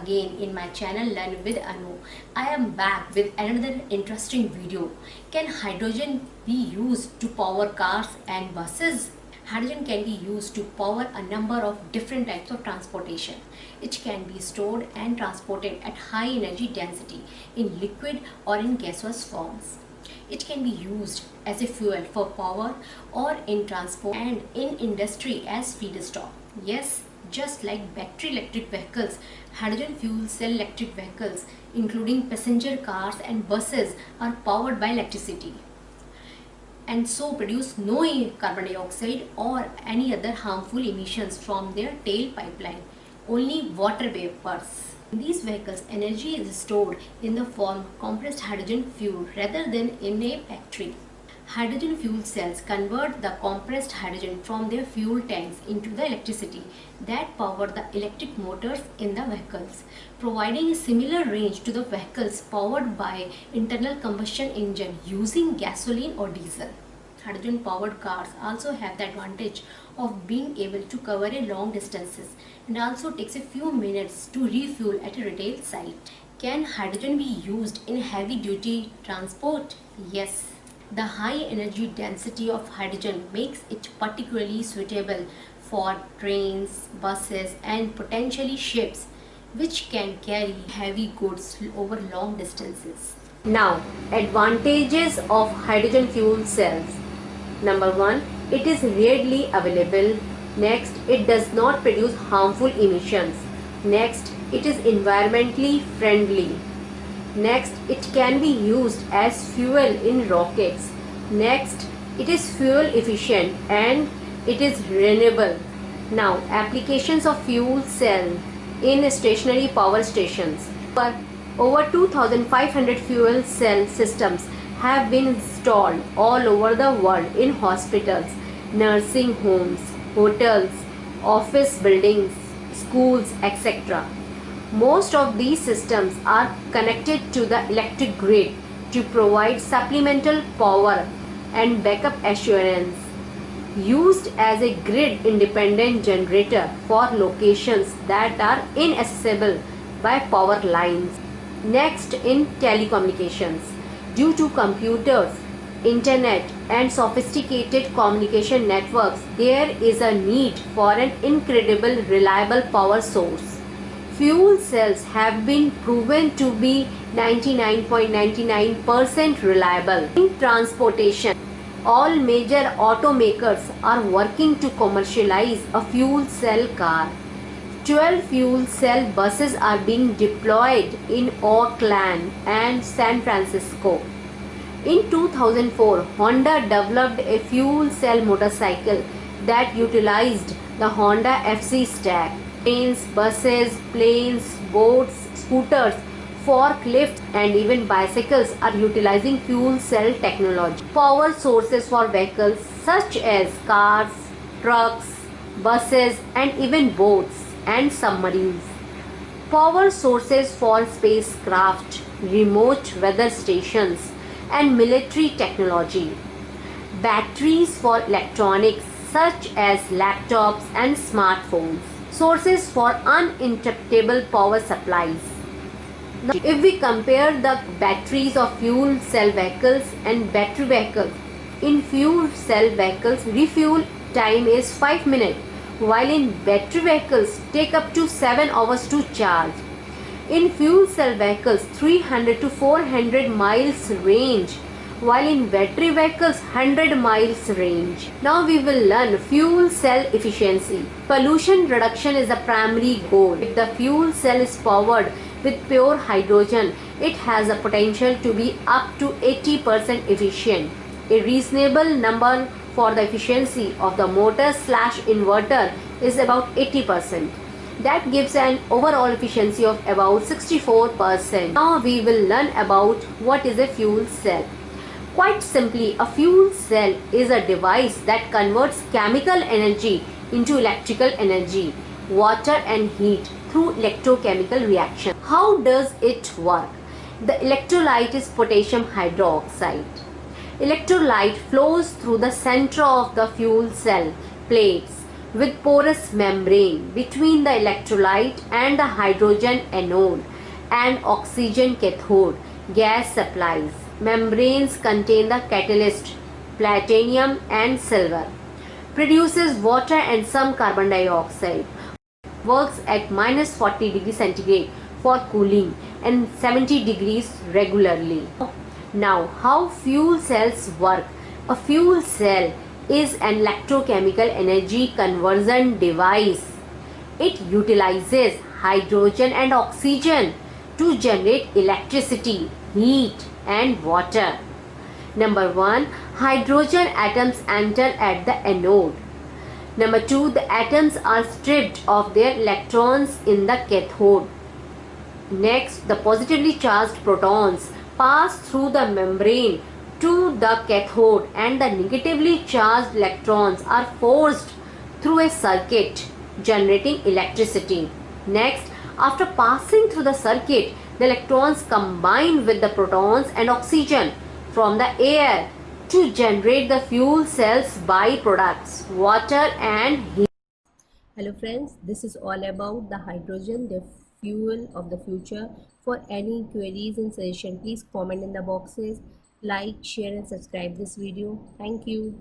again in my channel Learn with Anu. I am back with another interesting video. Can hydrogen be used to power cars and buses? Hydrogen can be used to power a number of different types of transportation. It can be stored and transported at high energy density in liquid or in gaseous forms. It can be used as a fuel for power or in transport and in industry as feedstock. Yes, just like battery electric vehicles, hydrogen fuel cell electric vehicles, including passenger cars and buses, are powered by electricity and so produce no carbon dioxide or any other harmful emissions from their tail pipeline, only water vapors. In these vehicles, energy is stored in the form of compressed hydrogen fuel rather than in a battery. Hydrogen fuel cells convert the compressed hydrogen from their fuel tanks into the electricity that power the electric motors in the vehicles, providing a similar range to the vehicles powered by internal combustion engine using gasoline or diesel. Hydrogen powered cars also have the advantage of being able to cover a long distances and also takes a few minutes to refuel at a retail site. Can hydrogen be used in heavy duty transport? Yes. The high energy density of hydrogen makes it particularly suitable for trains, buses and potentially ships which can carry heavy goods over long distances. Now, advantages of hydrogen fuel cells. Number 1, it is readily available. Next, it does not produce harmful emissions. Next, it is environmentally friendly. Next, it can be used as fuel in rockets. Next, it is fuel efficient and it is renewable. Now, applications of fuel cell in stationary power stations. Over 2,500 fuel cell systems have been installed all over the world in hospitals, nursing homes, hotels, office buildings, schools, etc. Most of these systems are connected to the electric grid to provide supplemental power and backup assurance. Used as a grid independent generator for locations that are inaccessible by power lines. Next, in telecommunications. Due to computers, internet and sophisticated communication networks, there is a need for an incredible reliable power source. Fuel cells have been proven to be 99.99% reliable. In transportation, all major automakers are working to commercialize a fuel cell car. 12 fuel cell buses are being deployed in Oakland and San Francisco. In 2004, Honda developed a fuel cell motorcycle that utilized the Honda FC stack. Trains, buses, planes, boats, scooters, forklifts and even bicycles are utilizing fuel cell technology. Power sources for vehicles such as cars, trucks, buses and even boats and submarines. Power sources for spacecraft, remote weather stations and military technology. Batteries for electronics such as laptops and smartphones. Sources for uninterruptible power supplies. Now, if we compare the batteries of fuel cell vehicles and battery vehicles, in fuel cell vehicles refuel time is 5 minutes, while in battery vehicles take up to 7 hours to charge. In fuel cell vehicles 300 to 400 miles range, while in battery vehicles 100 miles range. Now we will learn fuel cell efficiency. Pollution reduction is the primary goal. If the fuel cell is powered with pure hydrogen, it has the potential to be up to 80% efficient. A reasonable number for the efficiency of the motor/inverter is about 80%. That gives an overall efficiency of about 64%. Now we will learn about what is a fuel cell. Quite simply, a fuel cell is a device that converts chemical energy into electrical energy, water and heat through electrochemical reaction. How does it work? The electrolyte is potassium hydroxide. Electrolyte flows through the center of the fuel cell plates with porous membrane between the electrolyte and the hydrogen anode and oxygen cathode gas supplies. Membranes contain the catalyst, platinum and silver. Produces water and some carbon dioxide. Works at minus 40 degrees centigrade for cooling and 70 degrees regularly. Now, how fuel cells work? A fuel cell is an electrochemical energy conversion device. It utilizes hydrogen and oxygen to generate electricity, heat, and water. Number 1. Hydrogen atoms enter at the anode. Number 2. The atoms are stripped of their electrons in the cathode. Next, the positively charged protons pass through the membrane to the cathode and the negatively charged electrons are forced through a circuit generating electricity. Next, after passing through the circuit, the electrons combine with the protons and oxygen from the air to generate the fuel cell's byproducts, water and heat. Hello friends, this is all about the hydrogen, the fuel of the future. For any queries and suggestion, please comment in the boxes, like, share and subscribe this video. Thank you.